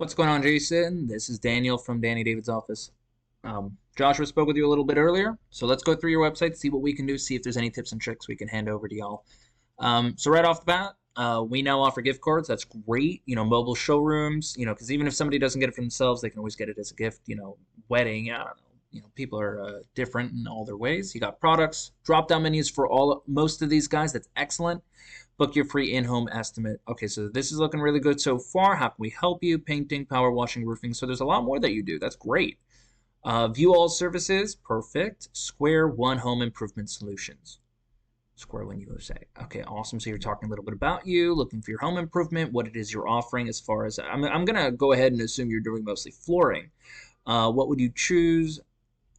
What's going on, Jason? This is Daniel from Danny David's office. Joshua spoke with you a little bit earlier, so let's go through your website, see what we can do, see if there's any tips and tricks we can hand over to y'all. So right off the bat, we now offer gift cards. That's great. Mobile showrooms. Because even if somebody doesn't get it for themselves, they can always get it as a gift. Wedding. I don't know. People are different in all their ways. You got products, drop down menus for most of these guys. That's excellent. Book your free in-home estimate. Okay, so this is looking really good so far. How can we help you? Painting, power washing, roofing. So there's a lot more that you do. That's great. View all services. Perfect. Square One Home Improvement Solutions. Square One USA. Okay, awesome. So you're talking a little bit about you, looking for your home improvement, what it is you're offering as far as I'm going to go ahead and assume you're doing mostly flooring. What would you choose?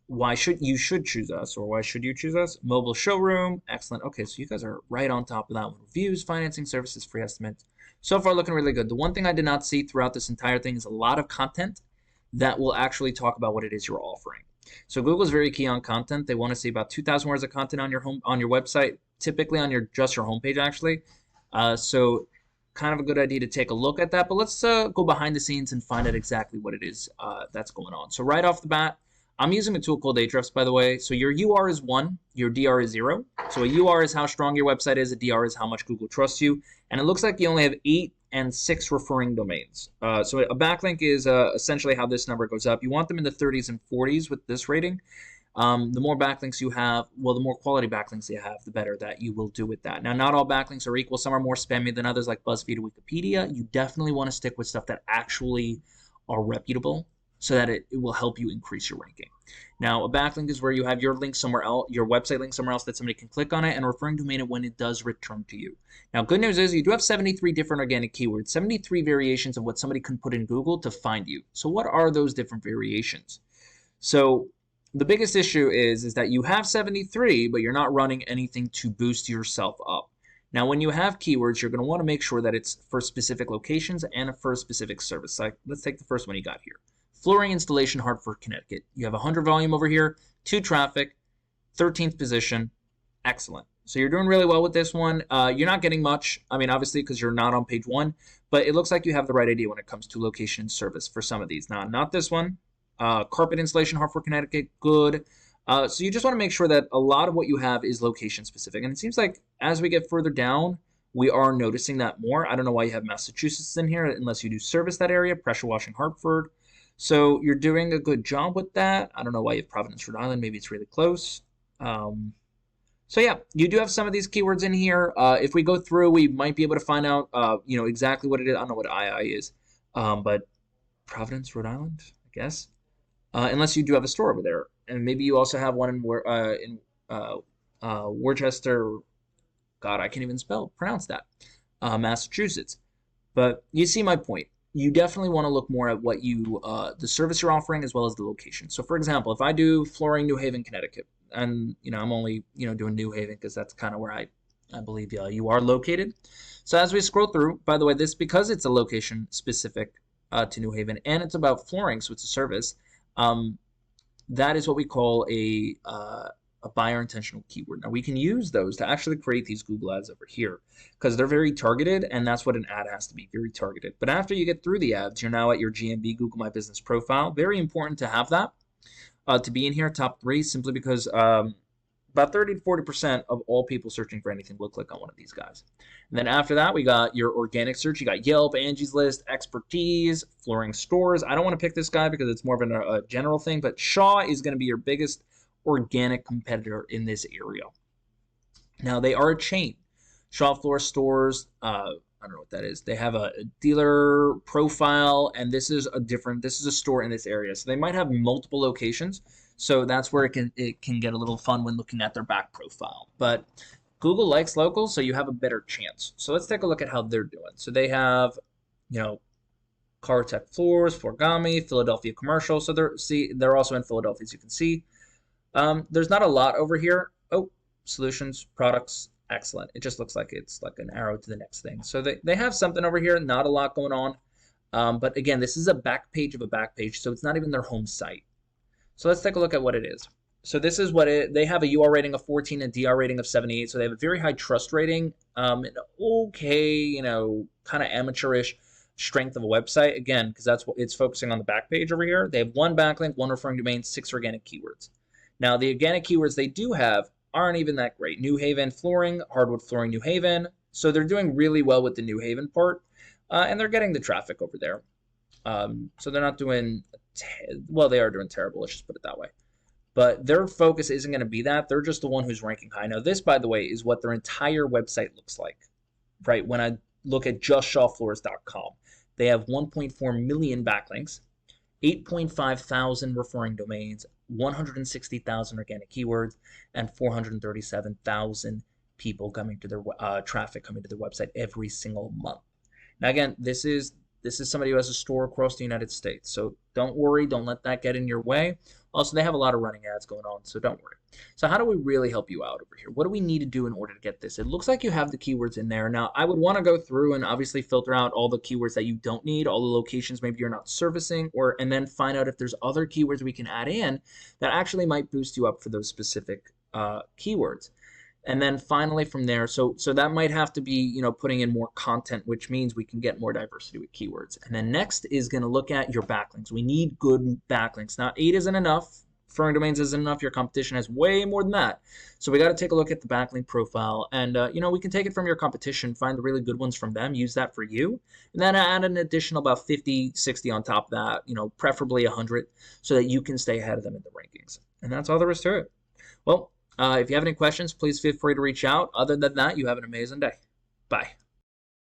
Why should you choose us, or why should you choose us? Mobile showroom, excellent. Okay, so you guys are right on top of that one. Reviews, financing, services, free estimates. So far, looking really good. The one thing I did not see throughout this entire thing is a lot of content that will actually talk about what it is you're offering. So Google's very key on content. They want to see about 2,000 words of content on your website, typically on just your homepage actually. So kind of a good idea to take a look at that. But let's go behind the scenes and find out exactly what it is that's going on. So right off the bat, I'm using a tool called Ahrefs, by the way. So your UR is 1, your DR is 0. So a UR is how strong your website is, a DR is how much Google trusts you. And it looks like you only have 8 and 6 referring domains. So a backlink is essentially how this number goes up. You want them in the 30s and 40s with this rating. The more backlinks you have, well, the more quality backlinks you have, the better that you will do with that. Now, not all backlinks are equal. Some are more spammy than others, like BuzzFeed or Wikipedia. You definitely want to stick with stuff that actually are reputable, so that it will help you increase your ranking. Now, a backlink is where you have your link somewhere else, your website link somewhere else that somebody can click on it, and referring domain it when it does return to you. Now, good news is you do have 73 different organic keywords, 73 variations of what somebody can put in Google to find you. So what are those different variations? So the biggest issue is that you have 73, but you're not running anything to boost yourself up. Now, when you have keywords, you're going to want to make sure that it's for specific locations and for a specific service. Like, let's take the first one you got here. Flooring installation, Hartford, Connecticut. You have 100 volume over here, 2 traffic, 13th position. Excellent. So you're doing really well with this one. You're not getting much, obviously, because you're not on page 1, but it looks like you have the right idea when it comes to location and service for some of these. Now, not this one. Carpet installation, Hartford, Connecticut, good. So you just want to make sure that a lot of what you have is location specific. And it seems like as we get further down, we are noticing that more. I don't know why you have Massachusetts in here unless you do service that area, pressure washing, Hartford. So you're doing a good job with that. I don't know why you have Providence, Rhode Island. Maybe it's really close. So yeah, you do have some of these keywords in here. If we go through, we might be able to find out, exactly what it is. I don't know what II is, but Providence, Rhode Island, I guess. Unless you do have a store over there, and maybe you also have one in Worcester. God, I can't even pronounce that. Massachusetts. But you see my point. You definitely want to look more at what the service you're offering as well as the location. So for example, if I do flooring, New Haven, Connecticut, and I'm only doing New Haven because that's kind of where I believe you are located. So as we scroll through, by the way, this because it's a location specific to New Haven and it's about flooring, so it's a service. That is what we call a buyer intentional keyword. Now we can use those to actually create these Google ads over here because they're very targeted, and that's what an ad has to be, very targeted. But after you get through the ads, you're now at your GMB, Google My Business profile. Very important to have that to be in here, top 3, simply because about 30 to 40% of all people searching for anything will click on one of these guys. And then after that, we got your organic search. You got Yelp, Angie's List, Expertise, Flooring Stores. I don't want to pick this guy because it's more of a general thing, but Shaw is going to be your biggest organic competitor in this area. Now, they are a chain. Shaw Floor Stores, I don't know what that is. They have a dealer profile, and this is a store in this area. So they might have multiple locations. So that's where it can get a little fun when looking at their back profile. But Google likes local, so you have a better chance. So let's take a look at how they're doing. So they have, Cartech Floors, Forgami, Philadelphia Commercial. So they're also in Philadelphia, as you can see. There's not a lot over here. Oh, solutions, products, excellent. It just looks like it's like an arrow to the next thing. So they have something over here, not a lot going on. But again, this is a back page of a back page, so it's not even their home site. So let's take a look at what it is. So this is what they have a UR rating of 14 and DR rating of 78. So they have a very high trust rating. Okay, kind of amateurish. strength of a website, again, because that's what it's focusing on the back page over here. They have 1 backlink, 1 referring domain, 6 organic keywords. Now, the organic keywords they do have aren't even that great. New Haven flooring, hardwood flooring, New Haven. So they're doing really well with the New Haven part, and they're getting the traffic over there. So they're not doing, well, they are doing terrible. Let's just put it that way. But their focus isn't going to be that. They're just the one who's ranking high. Now, this, by the way, is what their entire website looks like, right? When I look at justshawfloors.com, they have 1.4 million backlinks, 8.5 thousand referring domains, 160,000 organic keywords, and 437,000 people coming to their traffic coming to their website every single month. Now, again, this is somebody who has a store across the United States, so don't worry, don't let that get in your way. Also, they have a lot of running ads going on, so don't worry. So how do we really help you out over here? What do we need to do in order to get this? It looks like you have the keywords in there. Now, I would want to go through and obviously filter out all the keywords that you don't need, all the locations maybe you're not servicing, and then find out if there's other keywords we can add in that actually might boost you up for those specific keywords. And then finally from there, so that might have to be, putting in more content, which means we can get more diversity with keywords. And then next is going to look at your backlinks. We need good backlinks. Now, 8 isn't enough. Referring domains isn't enough. Your competition has way more than that. So we got to take a look at the backlink profile. And, we can take it from your competition, find the really good ones from them, use that for you. And then add an additional about 50, 60 on top of that, preferably 100, so that you can stay ahead of them in the rankings. And that's all there is to it. Well, if you have any questions, please feel free to reach out. Other than that, you have an amazing day. Bye.